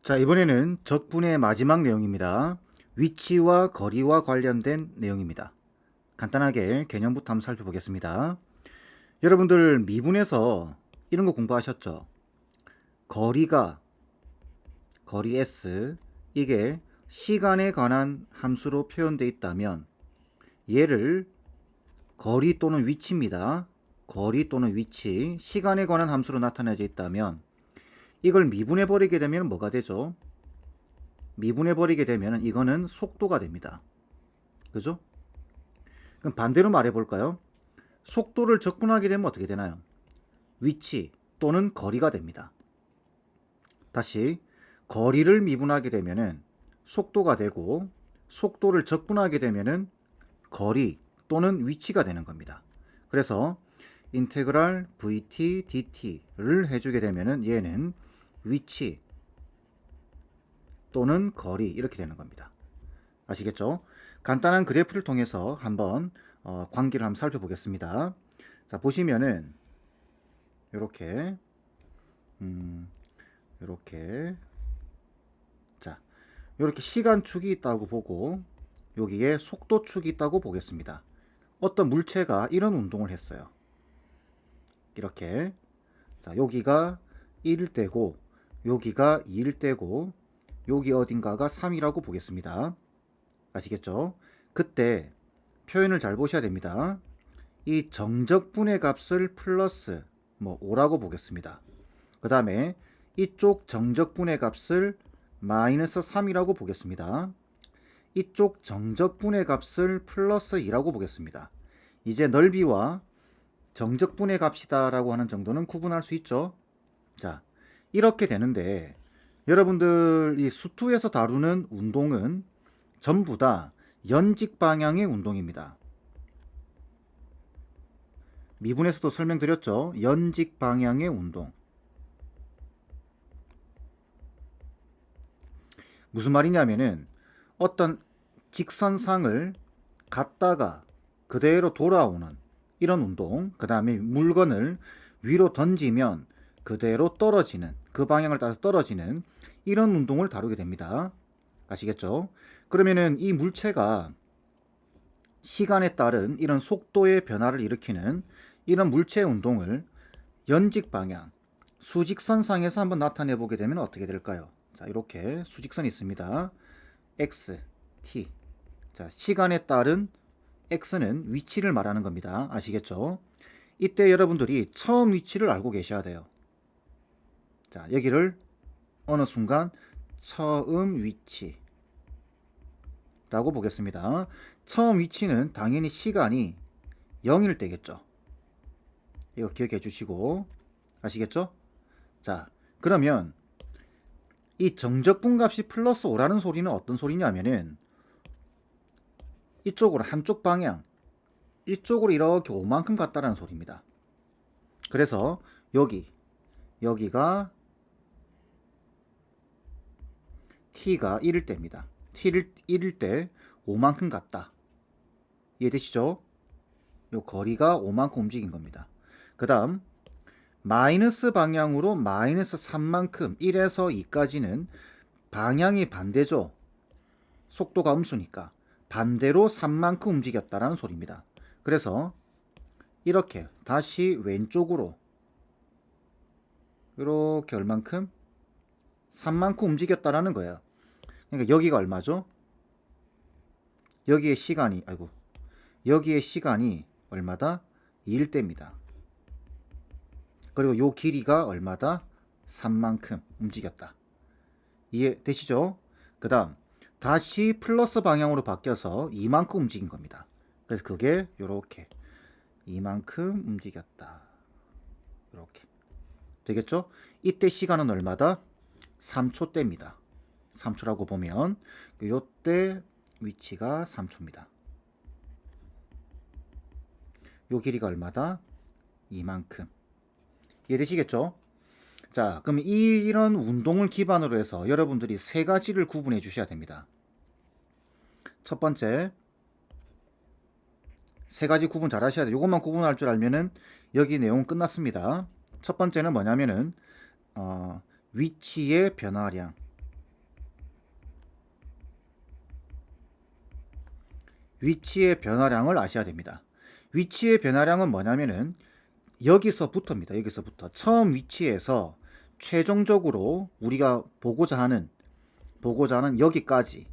자, 이번에는 적분의 마지막 내용입니다. 위치와 거리와 관련된 내용입니다. 간단하게 개념부터 한번 살펴보겠습니다. 여러분들 미분에서 이런 거 공부하셨죠? 거리 S, 이게 시간에 관한 함수로 표현되어 있다면 얘를 거리 또는 위치입니다. 거리 또는 위치, 시간에 관한 함수로 나타내져 있다면 이걸 미분해 버리게 되면 뭐가 되죠? 미분해 버리게 되면 이거는 속도가 됩니다. 그죠? 그럼 반대로 말해 볼까요? 속도를 적분하게 되면 어떻게 되나요? 위치 또는 거리가 됩니다. 다시 거리를 미분하게 되면은 속도가 되고, 속도를 적분하게 되면은 거리 또는 위치가 되는 겁니다. 그래서 인테그랄 vt dt를 해주게 되면은 얘는 위치 또는 거리 이렇게 되는 겁니다. 아시겠죠? 간단한 그래프를 통해서 한번 관계를 한번 살펴보겠습니다. 자, 보시면은 이렇게 이렇게 자, 이렇게 시간축이 있다고 보고 여기에 속도축이 있다고 보겠습니다. 어떤 물체가 이런 운동을 했어요. 이렇게. 자, 여기가 1일 때고 여기가 2일 때고 여기 어딘가가 3이라고 보겠습니다. 아시겠죠? 그때 표현을 잘 보셔야 됩니다. 이 정적분의 값을 플러스 5라고 보겠습니다. 그 다음에 이쪽 정적분의 값을 마이너스 3이라고 보겠습니다. 이쪽 정적분의 값을 플러스 2라고 보겠습니다. 이제 넓이와 정적분의 값이다 라고 하는 정도는 구분할 수 있죠. 자, 이렇게 되는데 여러분들 이 수투에서 다루는 운동은 전부 다 연직 방향의 운동입니다. 미분에서도 설명드렸죠. 연직 방향의 운동. 무슨 말이냐면은 어떤 직선상을 갔다가 그대로 돌아오는 이런 운동, 그 다음에 물건을 위로 던지면 그대로 떨어지는, 그 방향을 따라서 떨어지는 이런 운동을 다루게 됩니다. 아시겠죠? 그러면은 이 물체가 시간에 따른 이런 속도의 변화를 일으키는 이런 물체 운동을 연직 방향, 수직선상에서 한번 나타내 보게 되면 어떻게 될까요? 자, 이렇게 수직선이 있습니다. x, t. 자, 시간에 따른 x는 위치를 말하는 겁니다. 아시겠죠? 이때 여러분들이 처음 위치를 알고 계셔야 돼요. 자, 여기를 어느 순간 처음 위치 라고 보겠습니다. 처음 위치는 당연히 시간이 0일 때겠죠. 이거 기억해 주시고 아시겠죠? 자, 그러면 이 정적분 값이 플러스 5라는 소리는 어떤 소리냐면은 이쪽으로 한쪽 방향, 이쪽으로 이렇게 5만큼 갔다라는 소리입니다. 그래서 여기가 t가 1일 때입니다. t를 1일 때 5만큼 갔다. 이해되시죠? 요 거리가 5만큼 움직인 겁니다. 그 다음 마이너스 방향으로 마이너스 3만큼 1에서 2까지는 방향이 반대죠. 속도가 음수니까 반대로 3만큼 움직였다라는 소리입니다. 그래서 이렇게 다시 왼쪽으로 이렇게 얼만큼? 3만큼 움직였다라는 거예요. 그러니까 여기가 얼마죠? 여기에 시간이 얼마다? 2일대입니다. 그리고 요 길이가 얼마다? 3만큼 움직였다. 이해되시죠? 그 다음 다시 플러스 방향으로 바뀌어서 2만큼 움직인 겁니다. 그래서 그게 요렇게 2만큼 움직였다. 이렇게 되겠죠? 이때 시간은 얼마다? 3초대입니다. 3초라고 보면 요때 위치가 3초입니다. 요 길이가 얼마다? 이만큼. 이해되시겠죠? 자, 그럼 이런 운동을 기반으로 해서 여러분들이 세 가지를 구분해 주셔야 됩니다. 첫 번째, 세 가지 구분 잘 하셔야 돼요. 이것만 구분할 줄 알면은 여기 내용 끝났습니다. 첫 번째는 뭐냐면은 위치의 변화량, 위치의 변화량을 아셔야 됩니다. 위치의 변화량은 뭐냐면은 여기서부터입니다. 여기서부터 처음 위치에서 최종적으로 우리가 보고자 하는 여기까지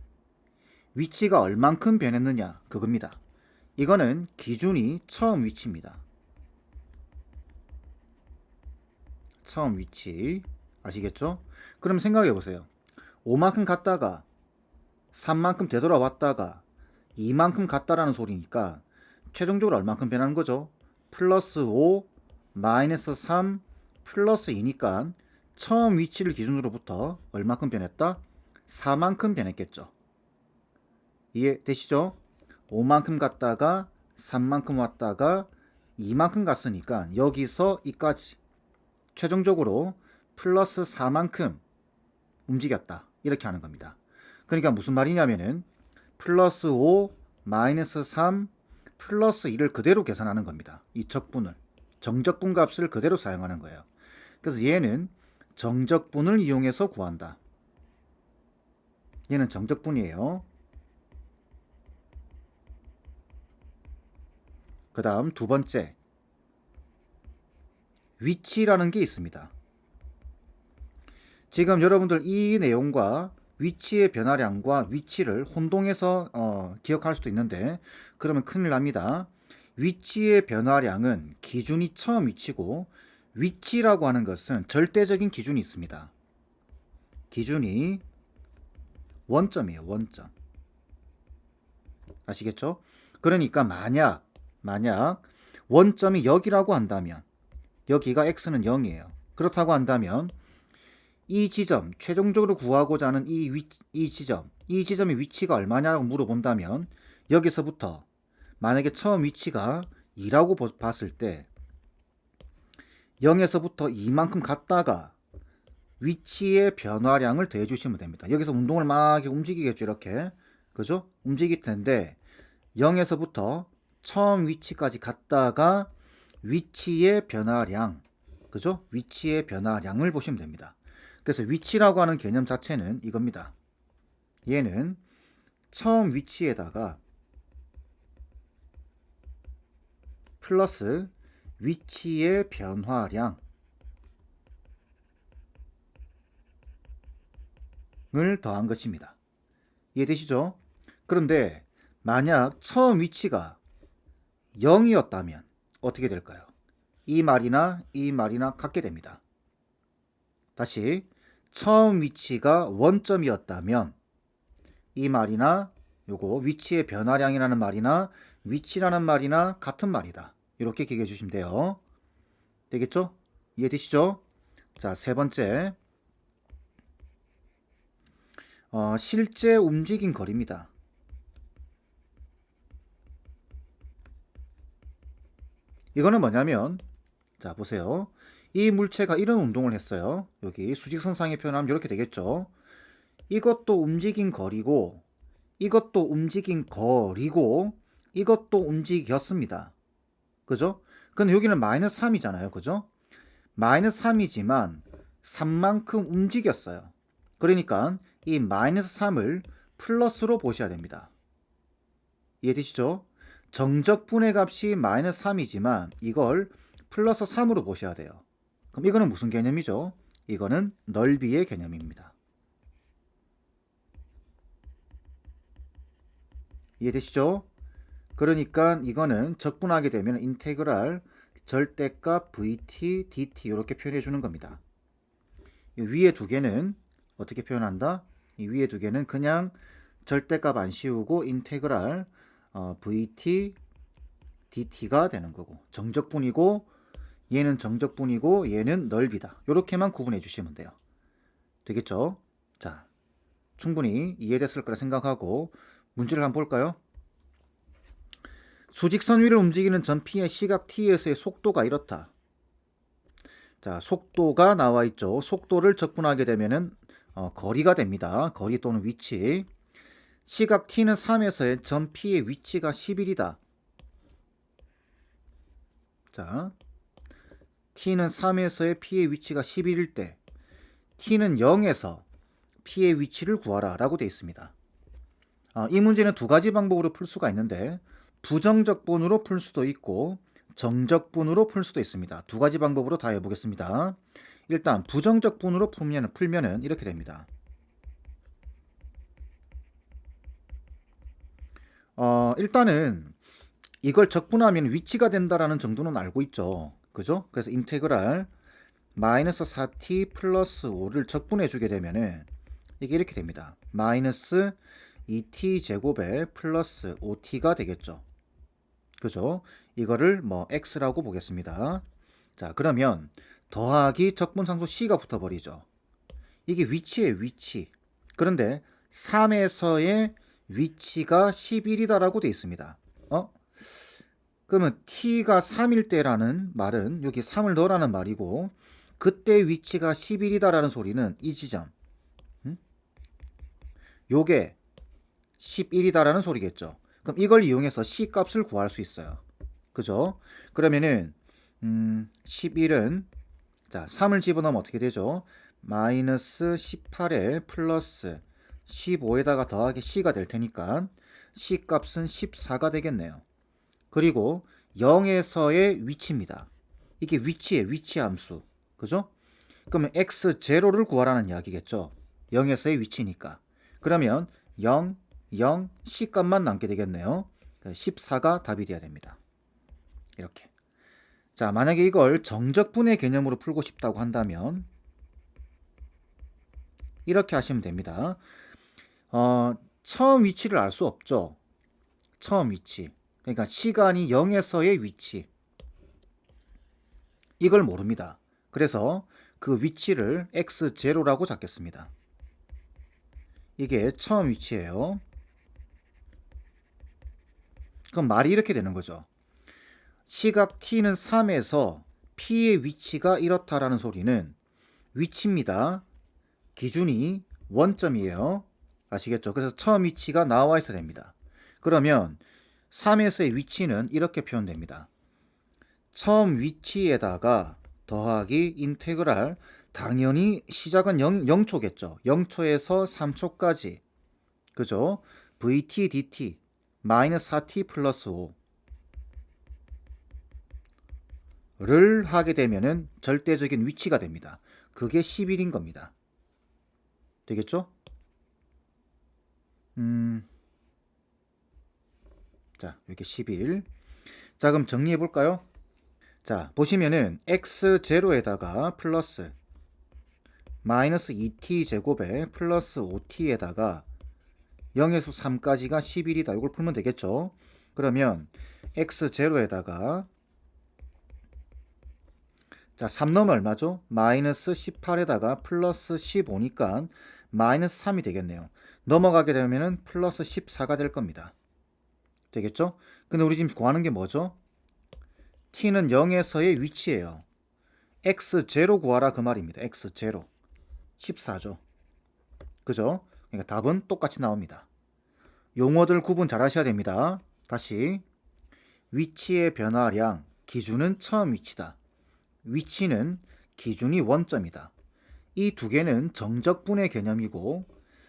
위치가 얼만큼 변했느냐 그겁니다. 이거는 기준이 처음 위치입니다. 처음 위치 아시겠죠? 그럼 생각해 보세요. 5만큼 갔다가 3만큼 되돌아왔다가 2만큼 갔다라는 소리니까 최종적으로 얼만큼 변하는 거죠? 플러스 5 마이너스 3 플러스 2니까 처음 위치를 기준으로부터 얼만큼 변했다? 4만큼 변했겠죠. 이해되시죠? 5만큼 갔다가 3만큼 왔다가 2만큼 갔으니까 여기서 이까지 최종적으로 플러스 4만큼 움직였다. 이렇게 하는 겁니다. 그러니까 무슨 말이냐면은 플러스 5 마이너스 3 플러스 2를 그대로 계산하는 겁니다. 이 적분을. 정적분 값을 그대로 사용하는 거예요. 그래서 얘는 정적분을 이용해서 구한다. 얘는 정적분이에요. 그 다음 두 번째, 위치라는 게 있습니다. 지금 여러분들 이 내용과 위치의 변화량과 위치를 혼동해서 기억할 수도 있는데 그러면 큰일 납니다. 위치의 변화량은 기준이 처음 위치고 위치라고 하는 것은 절대적인 기준이 있습니다. 기준이 원점이에요. 원점. 아시겠죠? 그러니까 만약 원점이 여기라고 한다면 여기가 x는 0이에요. 그렇다고 한다면 이 지점, 최종적으로 구하고자 하는 이 지점의 위치가 얼마냐고 물어본다면 여기서부터 만약에 처음 위치가 2라고 봤을 때 0에서부터 2만큼 갔다가 위치의 변화량을 더해주시면 됩니다. 여기서 운동을 막 움직이겠죠. 이렇게. 그죠? 움직일 텐데 0에서부터 처음 위치까지 갔다가 위치의 변화량, 그죠? 위치의 변화량을 보시면 됩니다. 그래서 위치라고 하는 개념 자체는 이겁니다. 얘는 처음 위치에다가 플러스 위치의 변화량을 더한 것입니다. 이해되시죠? 그런데 만약 처음 위치가 0이었다면 어떻게 될까요? 이 말이나 같게 됩니다. 다시 처음 위치가 원점이었다면 이 말이나 요거 위치의 변화량이라는 말이나 위치라는 말이나 같은 말이다. 이렇게 기억해 주시면 돼요. 되겠죠? 이해되시죠? 자, 세 번째. 실제 움직인 거리입니다. 이거는 뭐냐면 자 보세요. 이 물체가 이런 운동을 했어요. 여기 수직선상에 표현하면 이렇게 되겠죠. 이것도 움직인 거리고 이것도 움직인 거리고 이것도 움직였습니다. 그죠? 근데 여기는 마이너스 3이잖아요. 그죠? 마이너스 3이지만 3만큼 움직였어요. 그러니까 이 마이너스 3을 플러스로 보셔야 됩니다. 이해되시죠? 정적분의 값이 마이너스 3이지만 이걸 플러스 3으로 보셔야 돼요. 그럼 이거는 무슨 개념이죠? 이거는 넓이의 개념입니다. 이해되시죠? 그러니까 이거는 적분하게 되면 인테그랄 절대값 vt dt 이렇게 표현해 주는 겁니다. 이 위에 두 개는 어떻게 표현한다? 이 위에 두 개는 그냥 절대값 안 씌우고 인테그랄 vt dt가 되는 거고 정적분이고 얘는 정적분이고 얘는 넓이다. 이렇게만 구분해 주시면 돼요. 되겠죠? 자, 충분히 이해됐을 거라 생각하고 문제를 한번 볼까요? 수직선 위를 움직이는 전 P의 시각 T에서의 속도가 이렇다. 자, 속도가 나와 있죠. 속도를 적분하게 되면은 거리가 됩니다. 거리 또는 위치. 시각 T는 3에서의 전 P의 위치가 11이다. 자, T는 3에서의 P의 위치가 11일 때 T는 0에서 P의 위치를 구하라 라고 되어 있습니다. 이 문제는 두 가지 방법으로 풀 수가 있는데 부정적분으로 풀 수도 있고 정적분으로 풀 수도 있습니다. 두 가지 방법으로 다 해보겠습니다. 일단 부정적분으로 풀면은 이렇게 됩니다. 일단은 이걸 적분하면 위치가 된다라는 정도는 알고 있죠. 그죠? 그래서 인테그랄 마이너스 4t 플러스 5를 적분해 주게 되면은 이게 이렇게 됩니다. 마이너스 2t 제곱에 플러스 5t가 되겠죠. 그죠? 이거를 뭐 x라고 보겠습니다. 자, 그러면 더하기 적분상수 c가 붙어버리죠. 이게 위치예요, 위치. 그런데 3에서의 위치가 11이다라고 되어 있습니다. 그러면 t가 3일 때라는 말은 여기 3을 넣으라는 말이고 그때 위치가 11이다라는 소리는 이 지점. 요게 11이다라는 소리겠죠. 그럼 이걸 이용해서 c 값을 구할 수 있어요. 그죠? 그러면은 11은 자 3을 집어넣으면 어떻게 되죠? 마이너스 18에 플러스 15에다가 더하기 c가 될 테니까 c 값은 14가 되겠네요. 그리고 0에서의 위치입니다. 이게 위치의 위치 함수. 그죠? 그러면 x0를 구하라는 이야기겠죠. 0에서의 위치니까. 그러면 0, 0, c 값만 남게 되겠네요. 14가 답이 돼야 됩니다. 이렇게. 자, 만약에 이걸 정적분의 개념으로 풀고 싶다고 한다면 이렇게 하시면 됩니다. 처음 위치를 알 수 없죠. 처음 위치. 그러니까 시간이 0에서의 위치. 이걸 모릅니다. 그래서 그 위치를 x0라고 잡겠습니다. 이게 처음 위치예요. 그럼 말이 이렇게 되는 거죠. 시각 t는 3에서 p의 위치가 이렇다라는 소리는 위치입니다. 기준이 원점이에요. 아시겠죠? 그래서 처음 위치가 나와 있어야 됩니다. 그러면 3에서의 위치는 이렇게 표현됩니다. 처음 위치에다가 더하기 인테그랄 당연히 시작은 0초겠죠. 0초에서 3초까지 그죠? vt dt 마이너스 4t 플러스 5를 하게 되면은 절대적인 위치가 됩니다. 그게 11인 겁니다. 되겠죠? 자, 이렇게 11. 자, 그럼 정리해 볼까요? 자, 보시면은 x0에다가 플러스 마이너스 2t 제곱에 플러스 5t에다가 0에서 3까지가 11이다. 이걸 풀면 되겠죠? 그러면 x0에다가 자, 3 넣으면 얼마죠? 마이너스 18에다가 플러스 15니까 마이너스 3이 되겠네요. 넘어가게 되면은 플러스 14가 될 겁니다. 되겠죠? 근데 우리 지금 구하는 게 뭐죠? t는 0에서의 위치예요. x0 구하라 그 말입니다. x0 14죠. 그죠? 그러니까 답은 똑같이 나옵니다. 용어들 구분 잘 하셔야 됩니다. 다시 위치의 변화량 기준은 처음 위치다. 위치는 기준이 원점이다. 이 두 개는 정적분의 개념이고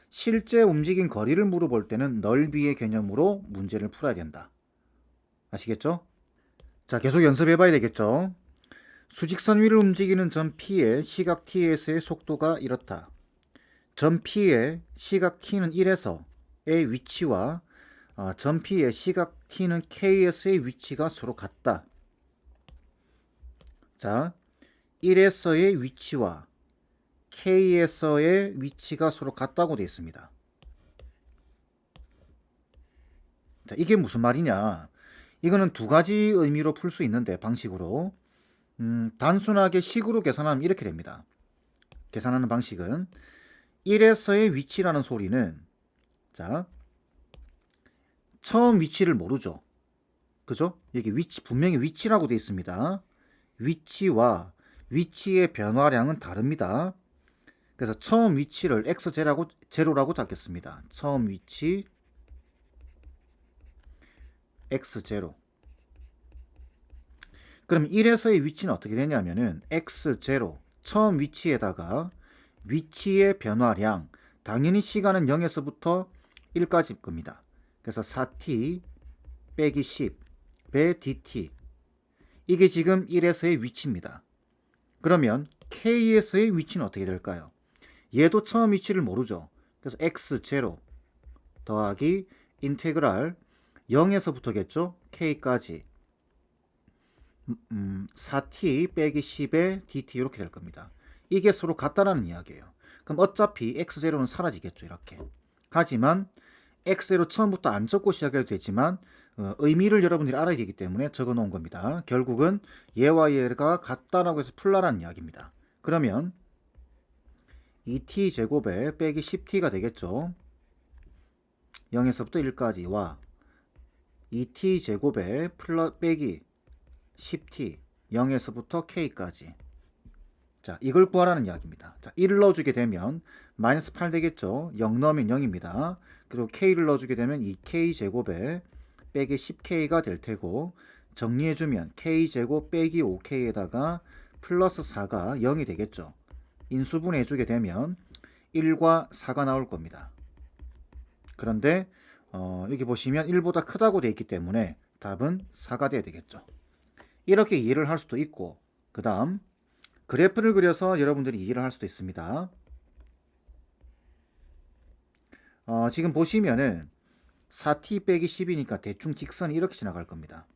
실제 움직인 거리를 물어볼 때는 넓이의 개념으로 문제를 풀어야 된다. 아시겠죠? 자, 계속 연습해 봐야 되겠죠? 수직선 위를 움직이는 점 P의 시각 T에서의 속도가 이렇다. 점 P의 시각 T는 1에서의 위치와 점 P의 시각 T는 K에서의 위치가 서로 같다. 자, 1에서의 위치와 K에서의 위치가 서로 같다고 되어 있습니다. 자, 이게 무슨 말이냐? 이거는 두 가지 의미로 풀 수 있는데 방식으로 단순하게 식으로 계산하면 이렇게 됩니다. 계산하는 방식은 1에서의 위치라는 소리는 자 처음 위치를 모르죠. 그죠? 여기 위치 분명히 위치라고 되어 있습니다. 위치와 위치의 변화량은 다릅니다. 그래서 처음 위치를 x0라고 잡겠습니다. 처음 위치 x0. 그럼 1에서의 위치는 어떻게 되냐면은 x0 처음 위치에다가 위치의 변화량 당연히 시간은 0에서부터 1까지 겁니다. 그래서 4t 빼기 10 배 dt, 이게 지금 1에서의 위치입니다. 그러면 k에서의 위치는 어떻게 될까요? 얘도 처음 위치를 모르죠. 그래서 x0 더하기 인테그랄 0에서부터겠죠. k까지 4t 빼기 10의 dt 이렇게 될 겁니다. 이게 서로 같다라는 이야기예요. 그럼 어차피 x0는 사라지겠죠. 이렇게. 하지만 x0 처음부터 안 적고 시작해도 되지만 의미를 여러분들이 알아야 되기 때문에 적어 놓은 겁니다. 결국은 얘와 얘가 같다라고 해서 풀라라는 이야기입니다. 그러면 2t제곱에 빼기 10t가 되겠죠. 0에서부터 1까지와 2t제곱에 빼기 10t 0에서부터 k까지. 자, 이걸 구하라는 이야기입니다. 자, 1을 넣어주게 되면 마이너스 8 되겠죠. 0 넣으면 0입니다. 그리고 k를 넣어주게 되면 2k제곱에 빼기 10k가 될 테고, 정리해주면 k제곱 빼기 5k에다가 플러스 4가 0이 되겠죠. 인수분해해주게 되면 1과 4가 나올 겁니다. 그런데 여기 보시면 1보다 크다고 되어 있기 때문에 답은 4가 돼야 되겠죠. 이렇게 이해를 할 수도 있고, 그 다음 그래프를 그려서 여러분들이 이해를 할 수도 있습니다. 지금 보시면은 4t 빼기 10이니까 대충 직선이 이렇게 지나갈 겁니다.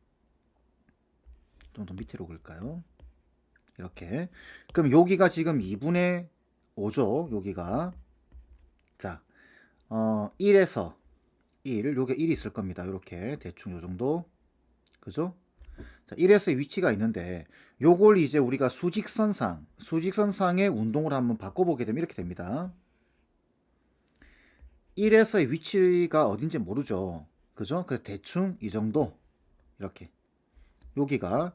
좀 더 밑으로 그릴까요? 이렇게. 그럼 여기가 지금 2분의 5죠. 여기가. 자, 1에서 1, 요게 1이 있을 겁니다. 이렇게 대충 요 정도. 그죠? 자, 1에서의 위치가 있는데 요걸 이제 우리가 수직선상의 운동을 한번 바꿔보게 되면 이렇게 됩니다. 1에서의 위치가 어딘지 모르죠. 그죠? 그래서 대충 이 정도 이렇게 여기가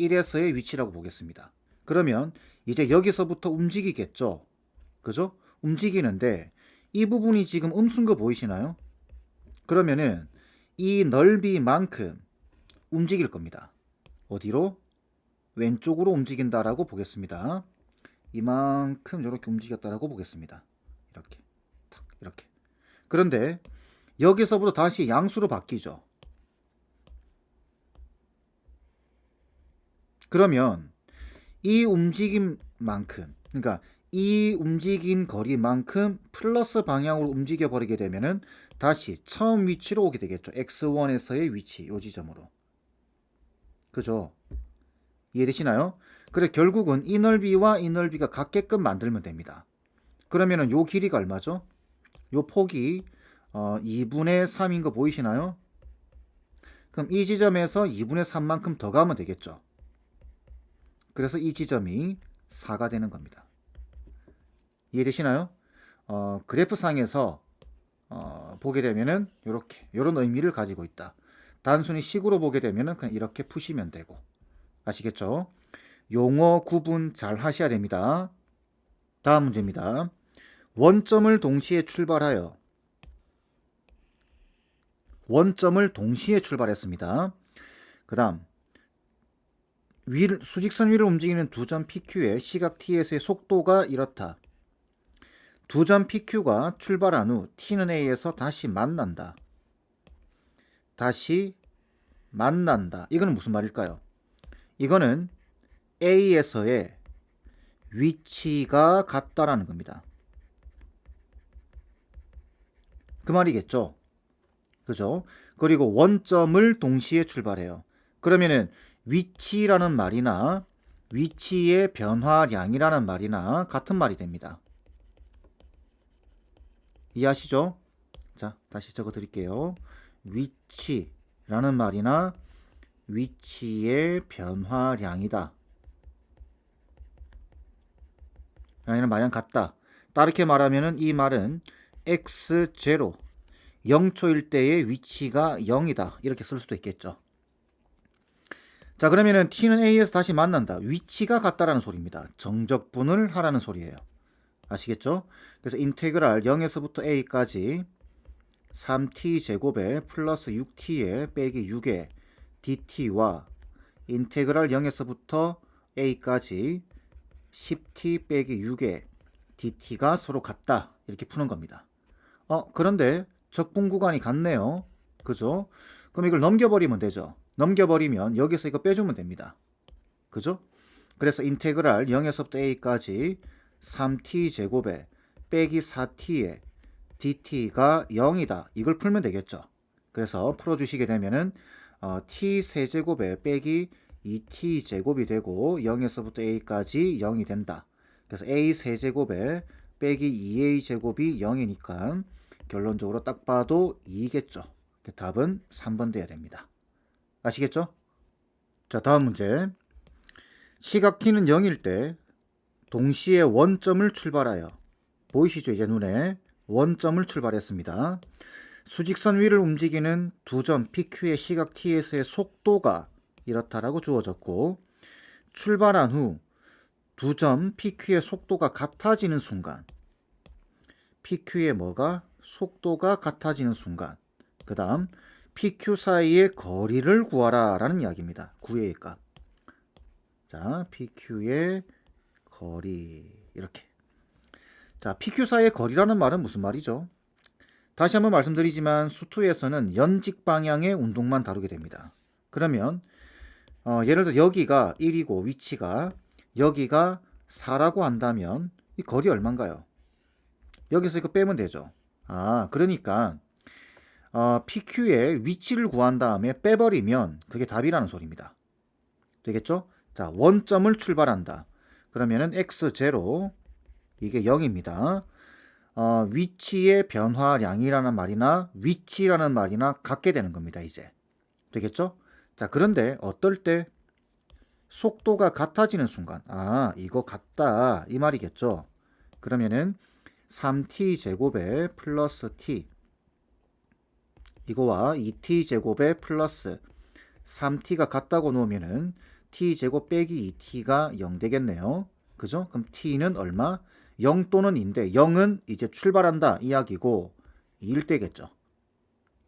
1에서의 위치라고 보겠습니다. 그러면 이제 여기서부터 움직이겠죠. 그죠? 움직이는데 이 부분이 지금 음수인 거 보이시나요? 그러면은 이 넓이만큼 움직일 겁니다. 어디로? 왼쪽으로 움직인다라고 보겠습니다. 이만큼 이렇게 움직였다라고 보겠습니다. 이렇게 탁 이렇게. 그런데 여기서부터 다시 양수로 바뀌죠. 그러면 이 움직임만큼, 그러니까 이 움직인 거리만큼 플러스 방향으로 움직여 버리게 되면은 다시 처음 위치로 오게 되겠죠. x1에서의 위치, 요 지점으로. 그죠? 이해되시나요? 그래 결국은 이 넓이와 이 넓이가 같게끔 만들면 됩니다. 그러면은 요 길이가 얼마죠? 요 폭이 2분의 3인 거 보이시나요? 그럼 이 지점에서 2분의 3만큼 더 가면 되겠죠. 그래서 이 지점이 4가 되는 겁니다. 이해되시나요? 그래프상에서 보게 되면은 이런 의미를 가지고 있다. 단순히 식으로 보게 되면은 그냥 이렇게 푸시면 되고. 아시겠죠? 용어 구분 잘 하셔야 됩니다. 다음 문제입니다. 원점을 동시에 출발했습니다. 그 다음 수직선 위를 움직이는 두 점 PQ의 시각 T에서의 속도가 이렇다. 두 점 PQ가 출발한 후 T는 A에서 다시 만난다. 이거는 무슨 말일까요? 이거는 A에서의 위치가 같다라는 겁니다. 그 말이겠죠? 그죠? 그리고 원점을 동시에 출발해요. 그러면은 위치라는 말이나 위치의 변화량이라는 말이나 같은 말이 됩니다. 이해하시죠? 자, 다시 적어 드릴게요. 위치라는 말이나 위치의 변화량이다. 라는 말이랑 같다. 다르게 말하면은 이 말은 x0 0초일 때의 위치가 0이다. 이렇게 쓸 수도 있겠죠. 자, 그러면은 t는 a에서 다시 만난다. 위치가 같다라는 소리입니다. 정적분을 하라는 소리예요. 아시겠죠? 그래서 인테그랄 0에서부터 a까지 3t 제곱에 플러스 6t에 빼기 6에 dt와 인테그랄 0에서부터 a까지 10t 빼기 6에 dt가 서로 같다. 이렇게 푸는 겁니다. 그런데 적분 구간이 같네요. 그죠? 그럼 이걸 넘겨버리면 되죠. 넘겨버리면 여기서 이거 빼주면 됩니다. 그죠? 그래서 인테그랄 0에서부터 a까지 3t 제곱에 빼기 4t에 dt가 0이다. 이걸 풀면 되겠죠. 그래서 풀어주시게 되면은 t 세제곱에 빼기 2t 제곱이 되고 0에서부터 a까지 0이 된다. 그래서 a 세제곱에 빼기 2a 제곱이 0이니까 결론적으로 딱 봐도 2겠죠. 답은 3번 돼야 됩니다. 아시겠죠? 자, 다음 문제. 시각 t는 0일 때 동시에 원점을 출발하여, 보이시죠? 이제 눈에 원점을 출발했습니다. 수직선 위를 움직이는 두 점 PQ의 시각 t에서의 속도가 이렇다라고 주어졌고, 출발한 후 두 점 PQ의 속도가 같아지는 순간, PQ의 뭐가? 속도가 같아지는 순간, 그 다음 PQ 사이의 거리를 구하라 라는 이야기입니다. 구의 값. 자, PQ의 거리, 이렇게. 자, PQ 사이의 거리라는 말은 무슨 말이죠? 다시 한번 말씀드리지만 수투에서는 연직 방향의 운동만 다루게 됩니다. 그러면 예를 들어 여기가 1이고 위치가 여기가 4라고 한다면 이 거리 얼마인가요? 여기서 이거 빼면 되죠. 그러니까 PQ의 위치를 구한 다음에 빼버리면 그게 답이라는 소리입니다. 되겠죠? 자, 원점을 출발한다. 그러면은 x0 이게 0입니다. 위치의 변화량이라는 말이나 위치라는 말이나 같게 되는 겁니다. 이제 되겠죠? 자, 그런데 어떨 때 속도가 같아지는 순간, 이거 같다 이 말이겠죠? 그러면은 3t 제곱에 플러스 t 이거와 2t 제곱에 플러스 3t가 같다고 놓으면은 t 제곱 빼기 2t가 0 되겠네요. 그죠? 그럼 t는 얼마? 0 또는 2인데 0은 이제 출발한다 이야기고 2일 때겠죠.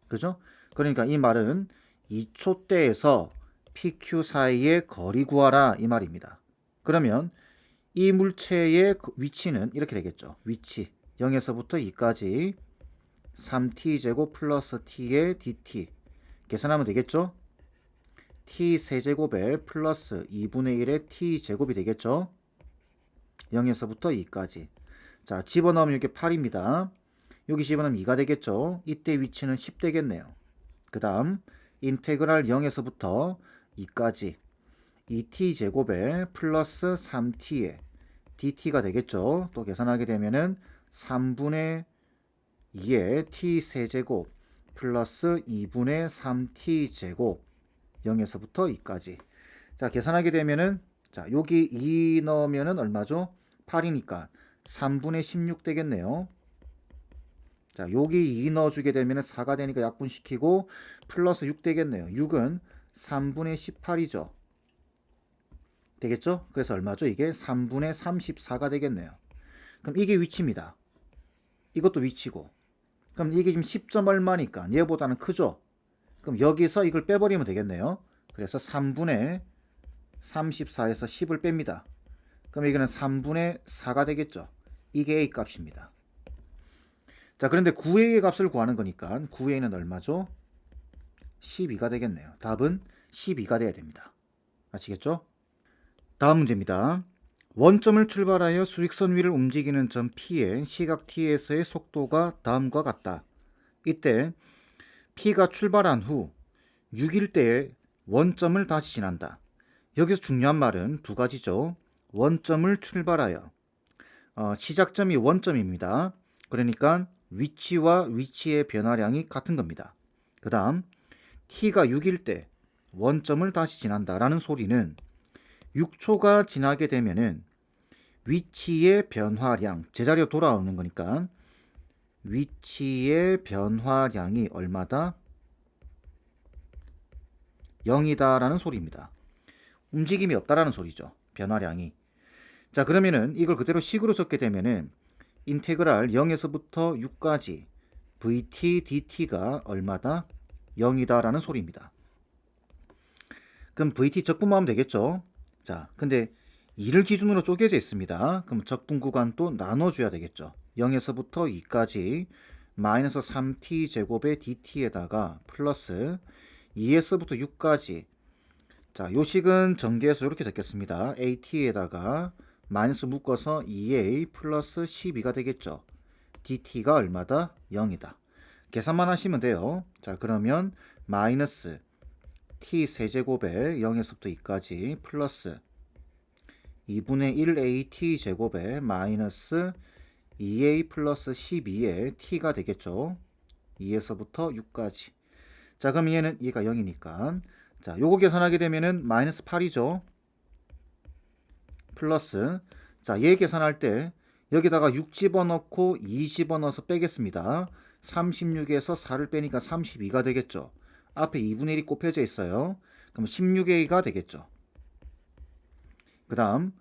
그죠? 그러니까 이 말은 2초대에서 PQ 사이의 거리 구하라 이 말입니다. 그러면 이 물체의 위치는 이렇게 되겠죠. 위치 0에서부터 2까지 3t 제곱 플러스 t의 dt 계산하면 되겠죠. t 세제곱에 플러스 2분의 1의 t 제곱이 되겠죠. 0에서부터 2까지. 자, 집어넣으면 이게 8입니다. 여기 집어넣으면 2가 되겠죠. 이때 위치는 10 되겠네요. 그 다음 인테그랄 0에서부터 2까지 2t 제곱에 플러스 3t에 dt가 되겠죠. 또 계산하게 되면은 3분의 2의 t 세제곱 플러스 2분의 3t 제곱 0에서부터 2까지. 자, 계산하게 되면은 자, 여기 2 넣으면은 얼마죠? 8이니까 3분의 16 되겠네요. 자, 여기 2 넣어주게 되면은 4가 되니까 약분시키고 플러스 6 되겠네요. 6은 3분의 18이죠. 되겠죠? 그래서 얼마죠? 이게 3분의 34가 되겠네요. 그럼 이게 위치입니다. 이것도 위치고. 그럼 이게 지금 10점 얼마니까 얘보다는 크죠? 그럼 여기서 이걸 빼버리면 되겠네요. 그래서 3분의 34에서 10을 뺍니다. 그럼 이거는 3분의 4가 되겠죠. 이게 A 값입니다. 자, 그런데 9A의 값을 구하는 거니까 9A는 얼마죠? 12가 되겠네요. 답은 12가 돼야 됩니다. 아시겠죠? 다음 문제입니다. 원점을 출발하여 수직선 위를 움직이는 점 P의 시각 T에서의 속도가 다음과 같다. 이때 P가 출발한 후 6일 때에 원점을 다시 지난다. 여기서 중요한 말은 두 가지죠. 원점을 출발하여 시작점이 원점입니다. 그러니까 위치와 위치의 변화량이 같은 겁니다. 그 다음 t가 6일 때 원점을 다시 지난다라는 소리는 6초가 지나게 되면은 위치의 변화량, 제자리로 돌아오는 거니까 위치의 변화량이 얼마다? 0이다라는 소리입니다. 움직임이 없다라는 소리죠. 변화량이. 자, 그러면은 이걸 그대로 식으로 적게 되면은 인테그랄 0에서부터 6까지 vt dt가 얼마다? 0이다라는 소리입니다. 그럼 vt 적분하면 되겠죠. 자, 근데 2를 기준으로 쪼개져 있습니다. 그럼 적분 구간도 나눠줘야 되겠죠. 0에서부터 2까지 마이너스 3t 제곱의 dt에다가 플러스 2s부터 6까지. 자, 요식은 전개해서 이렇게 적겠습니다. at에다가 마이너스 묶어서 2a 플러스 12가 되겠죠. dt가 얼마다? 0이다. 계산만 하시면 돼요. 자, 그러면 마이너스 t 세제곱에 0에서부터 2까지 플러스 2분의 1at 제곱에 마이너스 2a 플러스 12에 t가 되겠죠. 2에서부터 6까지. 자, 그럼 얘가 0이니까 자, 요거 계산하게 되면은 마이너스 8이죠. 플러스 자, 얘 계산할 때 여기다가 6 집어넣고 2 집어넣어서 빼겠습니다. 36에서 4를 빼니까 32가 되겠죠. 앞에 2분의 1이 곱해져 있어요. 그럼 16a가 되겠죠. 그 다음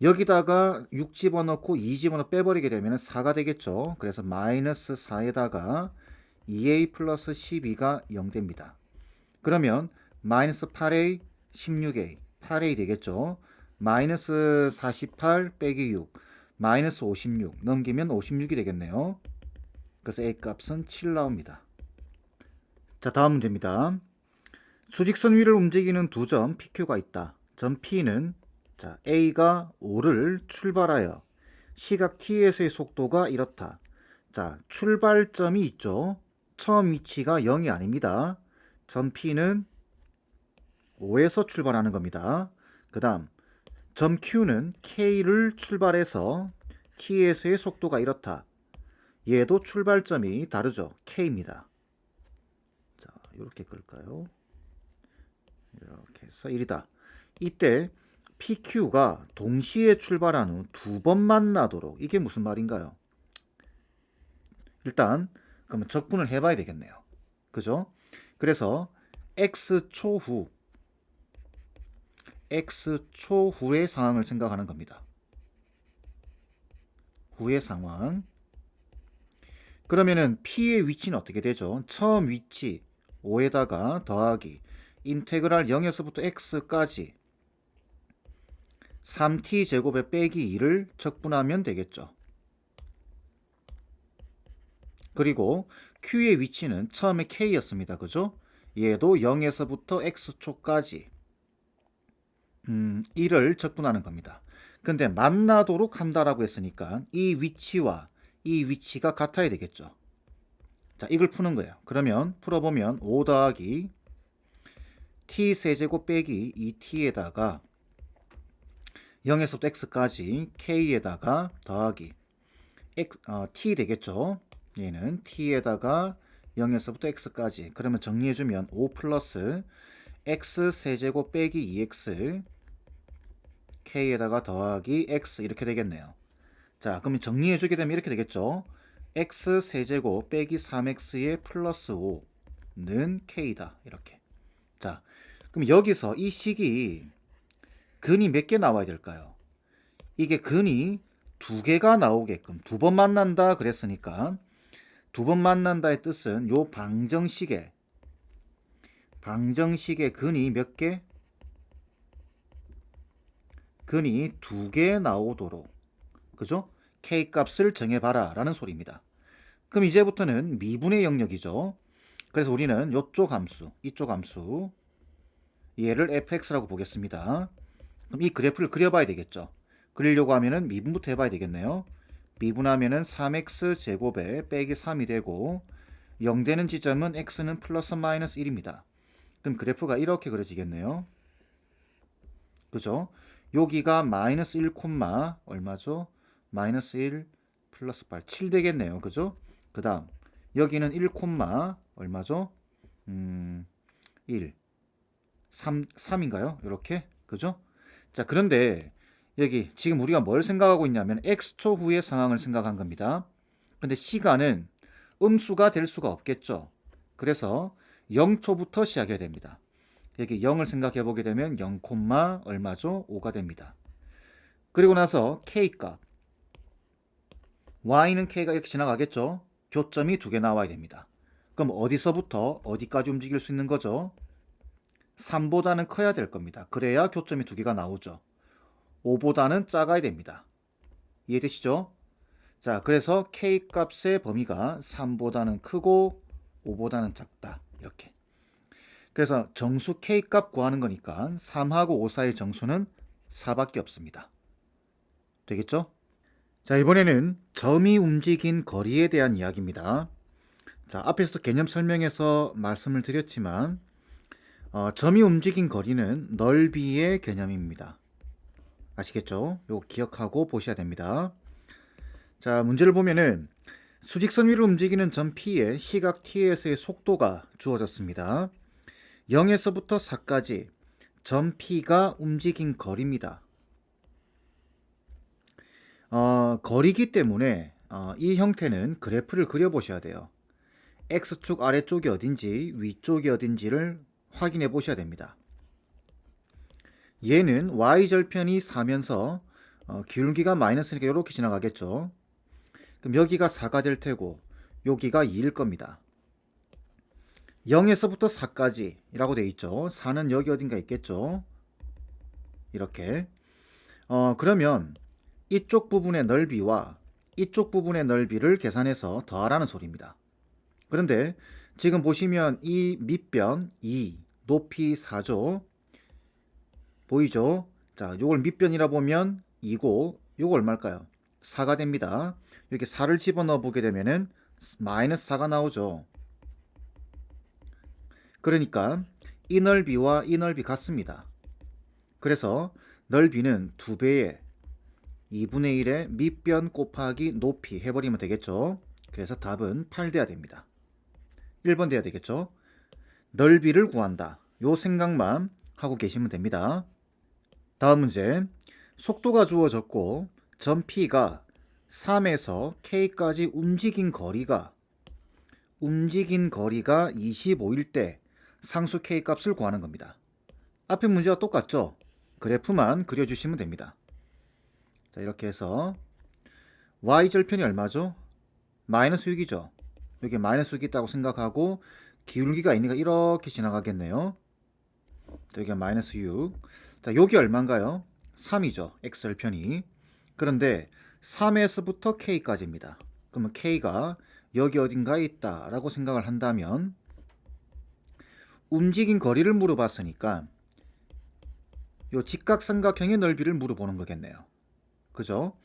여기다가 6 집어넣고 2 집어넣어 빼버리게 되면 4가 되겠죠. 그래서 마이너스 4에다가 2a 플러스 12가 0 됩니다. 그러면 마이너스 8a, 16a, 8a 되겠죠. 마이너스 48 빼기 6, 마이너스 56 넘기면 56이 되겠네요. 그래서 a 값은 7 나옵니다. 자, 다음 문제입니다. 수직선 위를 움직이는 두 점 PQ가 있다. 점 P는 자, A가 O를 출발하여 시각 T에서의 속도가 이렇다. 자, 출발점이 있죠. 처음 위치가 0이 아닙니다. 점 P는 O에서 출발하는 겁니다. 그 다음 점 Q는 K를 출발해서 T에서의 속도가 이렇다. 얘도 출발점이 다르죠. K입니다. 자, 이렇게 끌까요? 이렇게 해서 1이다. 이때 PQ가 동시에 출발한 후 두 번 만나도록. 이게 무슨 말인가요? 일단 그러면 적분을 해봐야 되겠네요. 그죠? 그래서 X초 후의 상황을 생각하는 겁니다. 후의 상황. 그러면은 P의 위치는 어떻게 되죠? 처음 위치 5에다가 더하기 인테그랄 0에서부터 x까지 3t 제곱에 빼기 2를 적분하면 되겠죠. 그리고 Q의 위치는 처음에 K였습니다. 그죠? 얘도 0에서부터 x초까지 1을 적분하는 겁니다. 근데 만나도록 한다라고 했으니까 이 위치와 이 위치가 같아야 되겠죠. 자, 이걸 푸는 거예요. 그러면 풀어보면 5 더하기 t 세제곱 빼기 2t에다가 0에서부터 x까지 k에다가 더하기 t 되겠죠. 얘는 t에다가 0에서부터 x까지. 그러면 정리해주면 5 플러스 x 세제곱 빼기 2x k에다가 더하기 x 이렇게 되겠네요. 자, 그럼 정리해주게 되면 이렇게 되겠죠. x 세제곱 빼기 3x의 플러스 5는 k다. 이렇게. 자, 그럼 여기서 이 식이 근이 몇 개 나와야 될까요? 이게 근이 두 개가 나오게끔 두 번 만난다 그랬으니까 두 번 만난다의 뜻은 요 방정식의 근이 몇 개? 근이 두 개 나오도록 그죠? k 값을 정해봐라 라는 소리입니다. 그럼 이제부터는 미분의 영역이죠. 그래서 우리는 이쪽 함수 얘를 fx라고 보겠습니다. 그럼 이 그래프를 그려봐야 되겠죠. 그리려고 하면은 미분부터 해봐야 되겠네요. 미분하면은 3x 제곱에 빼기 3이 되고 0 되는 지점은 x는 플러스 마이너스 1입니다. 그럼 그래프가 이렇게 그려지겠네요. 그죠? 여기가 마이너스 1, 얼마죠? 마이너스 1 플러스 8, 7 되겠네요. 그죠? 그 다음 여기는 1, 얼마죠? 1, 3인가요? 이렇게. 그죠? 자, 그런데 여기 지금 우리가 뭘 생각하고 있냐면 x초 후의 상황을 생각한 겁니다. 근데 시간은 음수가 될 수가 없겠죠. 그래서 0초부터 시작해야 됩니다. 여기 0을 생각해 보게 되면 0, 얼마죠? 5가 됩니다. 그리고 나서 k값 y는 k가 이렇게 지나가겠죠. 교점이 두 개 나와야 됩니다. 그럼 어디서부터 어디까지 움직일 수 있는 거죠? 3보다는 커야 될 겁니다. 그래야 교점이 두 개가 나오죠. 5보다는 작아야 됩니다. 이해되시죠? 자, 그래서 k 값의 범위가 3보다는 크고 5보다는 작다. 이렇게. 그래서 정수 k 값 구하는 거니까 3하고 5 사이의 정수는 4밖에 없습니다. 되겠죠? 자, 이번에는 점이 움직인 거리에 대한 이야기입니다. 자, 앞에서도 개념 설명에서 말씀을 드렸지만 점이 움직인 거리는 넓이의 개념입니다. 아시겠죠? 이거 기억하고 보셔야 됩니다. 자, 문제를 보면은 수직선 위를 움직이는 점 P의 시각 T에서의 속도가 주어졌습니다. 0에서부터 4까지 점 P가 움직인 거리입니다. 거리기 때문에 이 형태는 그래프를 그려보셔야 돼요. X축 아래쪽이 어딘지 위쪽이 어딘지를 확인해 보셔야 됩니다. 얘는 Y절편이 4면서 기울기가 마이너스니까 이렇게 지나가겠죠. 그럼 여기가 4가 될 테고 여기가 2일 겁니다. 0에서부터 4까지 라고 되어 있죠. 4는 여기 어딘가 있겠죠. 이렇게 그러면 이쪽 부분의 넓이와 이쪽 부분의 넓이를 계산해서 더하라는 소리입니다. 그런데 지금 보시면 이 밑변 2, 높이 4죠. 보이죠? 자, 요걸 밑변이라 보면 2고 요거 얼마일까요? 4가 됩니다. 여기 4를 집어넣어 보게 되면은 마이너스 4가 나오죠. 그러니까 이 넓이와 이 넓이 같습니다. 그래서 넓이는 2배의 2분의 1의 밑변 곱하기 높이 해버리면 되겠죠. 그래서 답은 8 돼야 됩니다. 1번 돼야 되겠죠. 넓이를 구한다. 요 생각만 하고 계시면 됩니다. 다음 문제. 속도가 주어졌고 점 P가 3에서 K까지 움직인 거리가 25일 때 상수 K 값을 구하는 겁니다. 앞에 문제와 똑같죠? 그래프만 그려주시면 됩니다. 자, 이렇게 해서 Y절편이 얼마죠? 마이너스 6이죠. 여기 마이너스 6이 있다고 생각하고 기울기가 있으니까 이렇게 지나가겠네요. 자, 여기가 마이너스 6. 자, 여기 얼마인가요? 3이죠. X절편이. 그런데 3에서부터 K까지입니다. 그러면 K가 여기 어딘가에 있다라고 생각을 한다면 움직인 거리를 물어봤으니까 요 직각삼각형의 넓이를 물어보는 거겠네요. 그죠?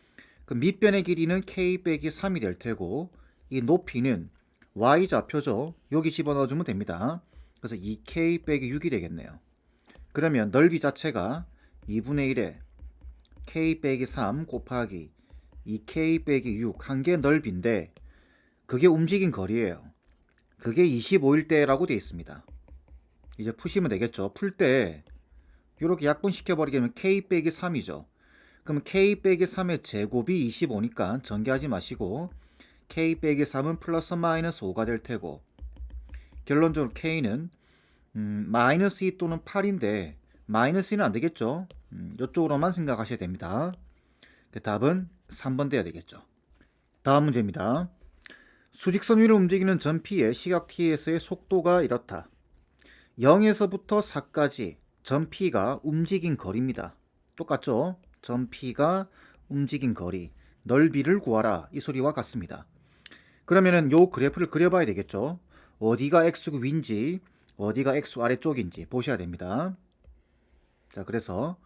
그 밑변의 길이는 K 빼기 3이 될 테고 이 높이는 Y좌표죠. 여기 집어넣어주면 됩니다. 그래서 2K 빼기 6이 되겠네요. 그러면 넓이 자체가 2분의 1에 K 빼기 3 곱하기 2K 빼기 6 한 개 넓이인데 그게 움직인 거리예요. 그게 25일 때라고 되어 있습니다. 이제 푸시면 되겠죠. 풀 때 이렇게 약분시켜 버리게 되면 K 빼기 3이죠. 그럼 K 빼기 3의 제곱이 25니까 전개하지 마시고 K 빼기 3은 플러스 마이너스 5가 될 테고 결론적으로 K는 마이너스 2 또는 8인데 마이너스 2는 안 되겠죠. 이쪽으로만 생각하셔야 됩니다. 그 답은 3번 돼야 되겠죠. 다음 문제입니다. 수직선 위를 움직이는 점 P의 시각 T에서의 속도가 이렇다. 0에서부터 4까지 점 P가 움직인 거리입니다. 똑같죠? 점 P가 움직인 거리, 넓이를 구하라 이 소리와 같습니다. 그러면은 요 그래프를 그려봐야 되겠죠? 어디가 X축 위인지 어디가 X축 아래쪽인지 보셔야 됩니다. 자, 그래서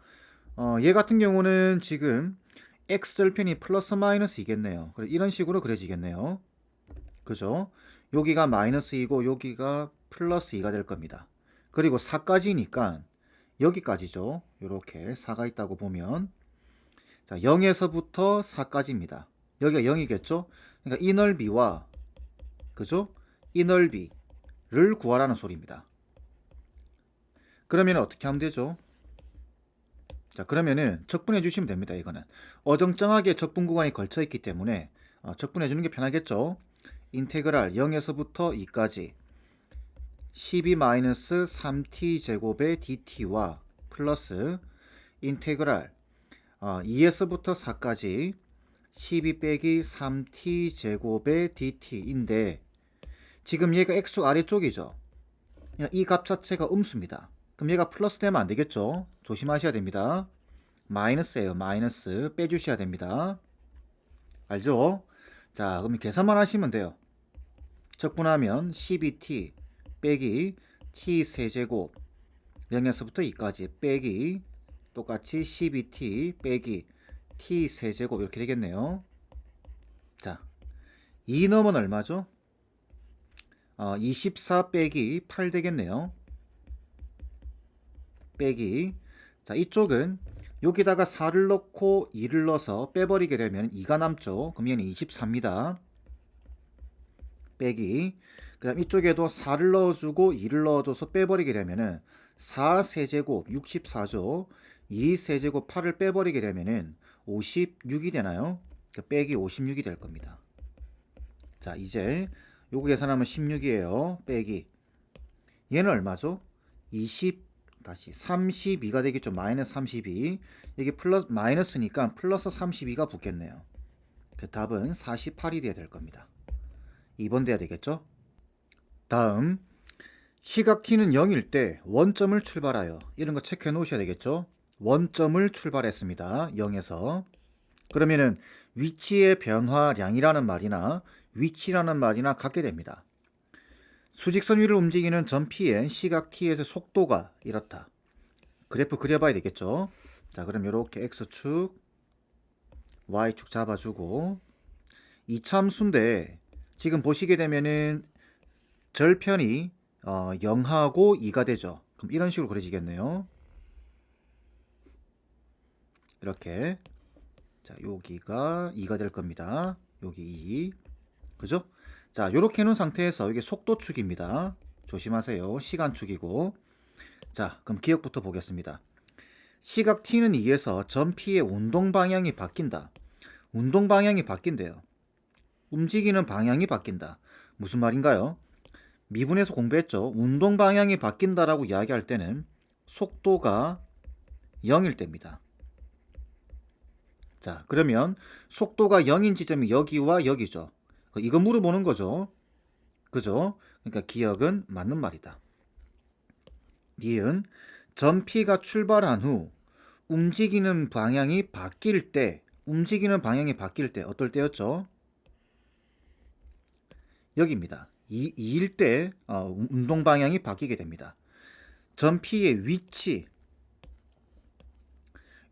얘 같은 경우는 지금 X절편이 플러스 마이너스 이겠네요. 이런 식으로 그려지겠네요. 그죠? 여기가 마이너스 2고 여기가 플러스 2가 될 겁니다. 그리고 4까지니까 여기까지죠. 이렇게 4가 있다고 보면 자, 0에서부터 4까지입니다. 여기가 0이겠죠? 그러니까 이 넓이와 그죠? 이 넓이를 구하라는 소리입니다. 그러면 어떻게 하면 되죠? 자, 그러면은 적분해 주시면 됩니다. 이거는 어정쩡하게 적분 구간이 걸쳐 있기 때문에 적분해 주는 게 편하겠죠? 인테그랄 0에서부터 2까지 12-3t 제곱의 dt와 플러스 인테그랄 2에서부터 4까지 12 빼기 3t 제곱의 dt인데 지금 얘가 x축 아래쪽이죠. 이 값 자체가 음수입니다. 그럼 얘가 플러스 되면 안 되겠죠. 조심하셔야 됩니다. 마이너스예요. 마이너스 빼주셔야 됩니다. 알죠? 자, 그럼 계산만 하시면 돼요. 적분하면 12t 빼기 t 세제곱 0에서부터 2까지 빼기 똑같이 12t 빼기 t 세제곱 이렇게 되겠네요. 자, 2 넣으면 얼마죠? 24 빼기 8 되겠네요. 빼기, 자, 이쪽은 여기다가 4를 넣고 2를 넣어서 빼버리게 되면 2가 남죠. 그럼 얘는 24입니다. 빼기, 그 다음 이쪽에도 4를 넣어주고 2를 넣어줘서 빼버리게 되면은 4 세제곱 64죠. 2 세제곱 8을 빼버리게 되면은 56이 되나요? 빼기 56이 될 겁니다. 자, 이제 요거 계산하면 16이에요. 빼기, 얘는 얼마죠? 20 다시 32가 되겠죠. 마이너스 32. 이게 플러스 마이너스니까 플러스 32가 붙겠네요. 그 답은 48이 돼야 될 겁니다. 2번 돼야 되겠죠. 다음, 시각 t는 0일 때 원점을 출발하여, 이런 거 체크해 놓으셔야 되겠죠. 원점을 출발했습니다. 0에서. 그러면은 위치의 변화량이라는 말이나 위치라는 말이나 같게 됩니다. 수직선 위를 움직이는 점 P엔 시각 T에서 속도가 이렇다. 그래프 그려봐야 되겠죠. 자, 그럼 이렇게 X축, Y축 잡아주고, 이참수인데 지금 보시게 되면은 절편이 0하고 2가 되죠. 그럼 이런 식으로 그려지겠네요. 이렇게. 자, 여기가 2가 될 겁니다. 여기 2. 그죠? 자, 요렇게 해놓은 상태에서 이게 속도축입니다. 조심하세요. 시간축이고. 자, 그럼 기억부터 보겠습니다. 시각 t는 2에서 점 P의 운동 방향이 바뀐다. 운동 방향이 바뀐대요. 움직이는 방향이 바뀐다. 무슨 말인가요? 미분에서 공부했죠. 운동 방향이 바뀐다라고 이야기할 때는 속도가 0일 때입니다. 자, 그러면 속도가 0인 지점이 여기와 여기죠. 이거 물어보는 거죠. 그죠? 그러니까 기억은 맞는 말이다. 니은 점 P가 출발한 후 움직이는 방향이 바뀔 때, 어떨 때였죠? 여기입니다. 2일 때 운동 방향이 바뀌게 됩니다. 점 P의 위치,